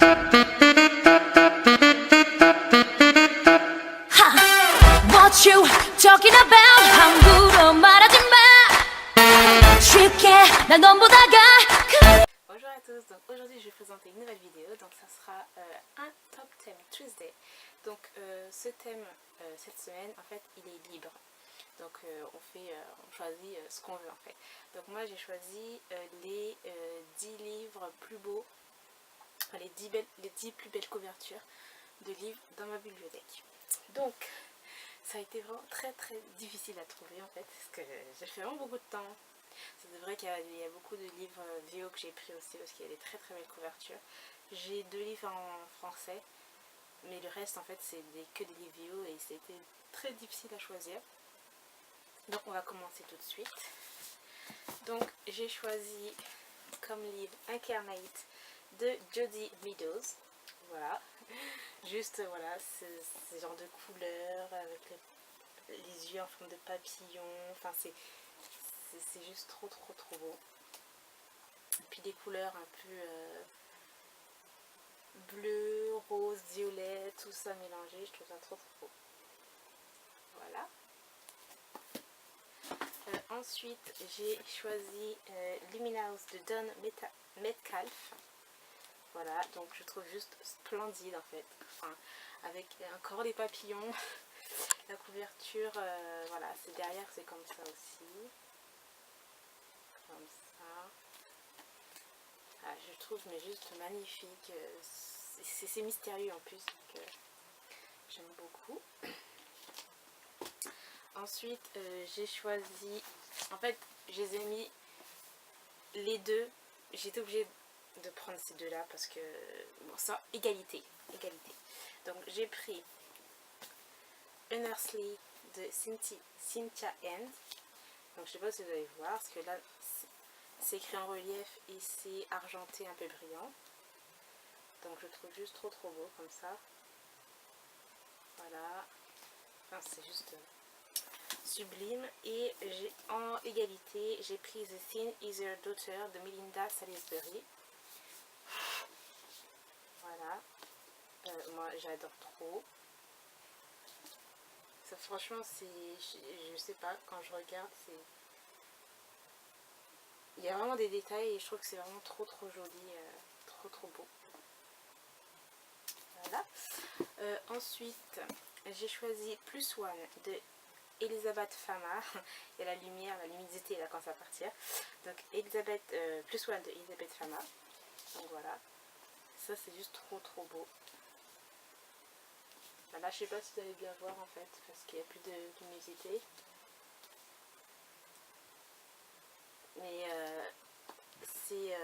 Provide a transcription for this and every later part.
What you talking about? 함부로 말하지 마. 쉽게 날 넘보다가. Bonjour à tous, donc aujourd'hui je vais présenter une nouvelle vidéo, donc ça sera un top theme Tuesday. Donc ce thème cette semaine en fait il est libre, donc on choisit ce qu'on veut en fait. Donc moi j'ai choisi les 10 livres plus beaux, enfin, les 10 plus belles couvertures de livres dans ma bibliothèque. Donc ça a été vraiment très difficile à trouver en fait, parce que j'ai fait vraiment beaucoup de temps. C'est vrai qu'il y a beaucoup de livres VO que j'ai pris aussi parce qu'il y a des très belles couvertures. J'ai 2 livres en français, mais le reste en fait c'est que des livres VO et c'était très difficile à choisir. Donc on va commencer tout de suite. Donc j'ai choisi comme livre Incarnate de Jodi Meadows. Voilà, juste voilà, ce genre de couleurs avec les yeux en forme de papillon, enfin c'est juste trop beau. Et puis des couleurs un peu bleu, rose, violet, tout ça mélangé, je trouve ça trop beau. Voilà. Ensuite j'ai choisi Luminous de Don Metcalf. Voilà, donc je trouve juste splendide en fait, enfin, avec encore les papillons. La couverture, voilà, c'est derrière, c'est comme ça aussi. Comme ça. Ah, je trouve mais juste magnifique. C'est mystérieux en plus, donc j'aime beaucoup. Ensuite, j'ai choisi, en fait, je les ai mis les deux. J'étais obligée de prendre ces deux-là parce que, bon, ça, égalité. Donc j'ai pris Unearthly de Cynthia Hand. Donc je sais pas si vous allez voir, parce que là c'est écrit en relief et c'est argenté un peu brillant. Donc je trouve juste trop beau comme ça. Voilà. Enfin, c'est juste sublime. Et en égalité, j'ai pris The Thin Easier Daughter de Melinda Salisbury. Voilà. Moi j'adore trop. Ça, franchement, je sais pas, quand je regarde, il y a vraiment des détails et je trouve que c'est vraiment trop joli, trop beau. Voilà. Ensuite, j'ai choisi Plus One de Elisabeth Fama. Il y a la lumière, la luminosité là quand ça va partir. Donc Plus One de Elisabeth Fama. Donc voilà. Ça c'est juste trop beau. Là je sais pas si vous allez bien voir en fait parce qu'il n'y a plus de luminosité, mais c'est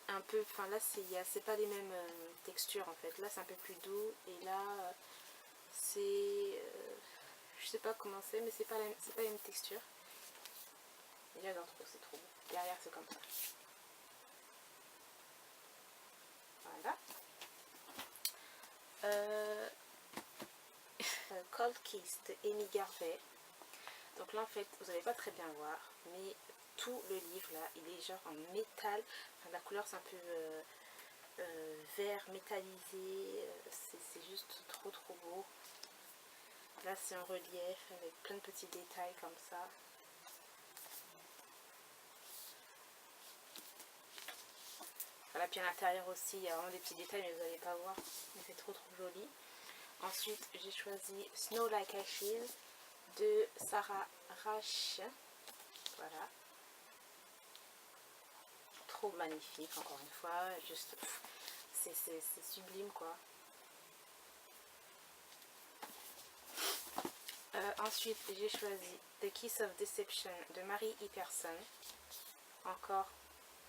un peu, enfin là c'est pas les mêmes textures en fait. Là c'est un peu plus doux et là c'est je sais pas comment c'est, mais c'est pas la même texture. Et j'adore trop, c'est trop beau. Derrière c'est comme ça. Voilà. Cold Kiss de Amy Garvey. Donc là en fait vous n'allez pas très bien voir, mais tout le livre là il est genre en métal, enfin, la couleur c'est un peu vert métallisé, c'est juste trop beau. Là c'est en relief avec plein de petits détails comme ça. Voilà, puis à l'intérieur aussi il y a vraiment des petits détails mais vous n'allez pas voir, mais c'est trop joli. Ensuite j'ai choisi Snow Like Ashes de Sarah Raasch. Voilà. Trop magnifique encore une fois. Juste c'est sublime quoi. Ensuite j'ai choisi The Kiss of Deception de Mary E. Pearson. Encore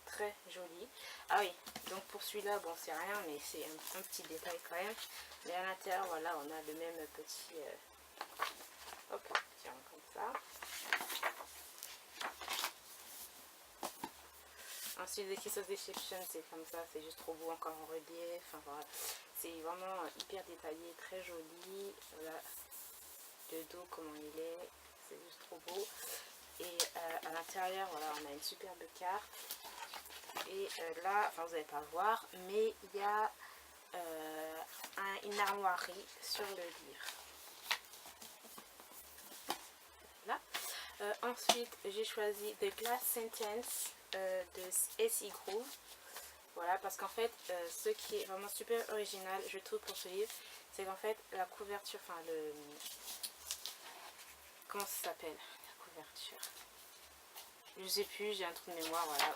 très joli. Ah oui, donc pour celui-là, bon c'est rien, mais c'est un petit détail quand même. Mais à l'intérieur, voilà, on a le même petit... hop, tiens, comme ça. Ensuite, The Kiss of Deception, c'est comme ça, c'est juste trop beau, encore en relief. Enfin voilà, c'est vraiment hyper détaillé, très joli. Voilà, le dos, comment il est, c'est juste trop beau. Et à l'intérieur, voilà, on a une superbe carte. Et là, enfin vous n'allez pas le voir, mais il y a une armoirie sur le livre. Là. Ensuite, j'ai choisi The Glass Sentence de S.E. Groove. Voilà, parce qu'en fait, ce qui est vraiment super original, je trouve, pour ce livre, c'est qu'en fait, la couverture, enfin le... Comment ça s'appelle? La couverture. Je sais plus, j'ai un trou de mémoire, voilà.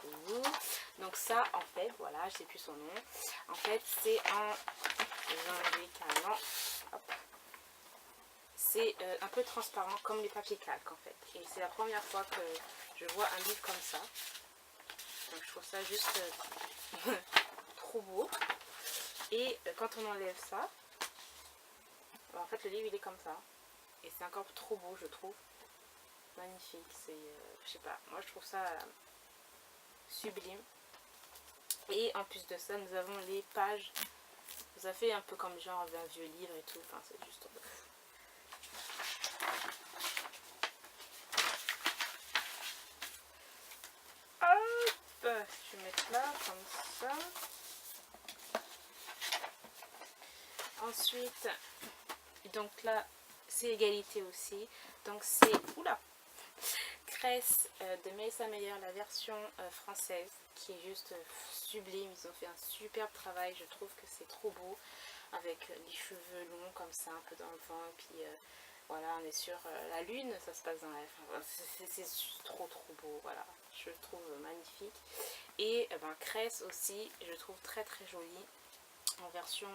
Donc ça, en fait, voilà, je sais plus son nom. En fait, c'est en... C'est un peu transparent, comme les papiers calques, en fait. Et c'est la première fois que je vois un livre comme ça. Donc je trouve ça juste trop beau. Et quand on enlève ça, en fait, le livre, il est comme ça. Et c'est encore trop beau, je trouve. Magnifique, c'est, je sais pas, moi je trouve ça sublime. Et en plus de ça, nous avons les pages. Ça fait un peu comme genre un vieux livre et tout, enfin c'est juste... Hop, je vais mettre là, comme ça. Ensuite, donc là, c'est égalité aussi. Donc c'est, oula, Cress de Melissa Meyer, la version française, qui est juste sublime. Ils ont fait un superbe travail, je trouve que c'est trop beau, avec les cheveux longs comme ça, un peu dans le vent, et puis voilà, on est sur la lune, ça se passe dans la... Enfin, c'est trop beau, voilà, je le trouve magnifique. Et ben, Cress aussi, je trouve très joli, en version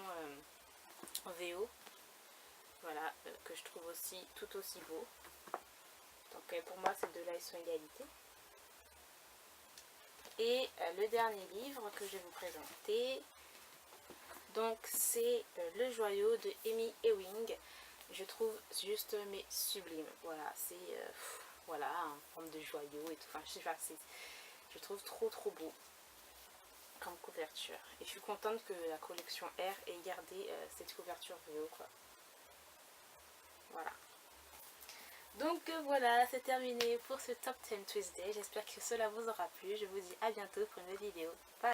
en VO, voilà, que je trouve aussi tout aussi beau. Donc pour moi, ces deux-là, ils sont égalité. Et le dernier livre que je vais vous présenter, donc c'est Le Joyau de Amy Ewing. Je trouve juste mais sublime. Voilà, c'est voilà, en forme de joyau et tout. Enfin, je sais pas, je trouve trop beau comme couverture. Et je suis contente que la collection R ait gardé cette couverture VO, quoi. Voilà. Donc voilà, c'est terminé pour ce Top 10 Tuesday. J'espère que cela vous aura plu. Je vous dis à bientôt pour une nouvelle vidéo. Bye!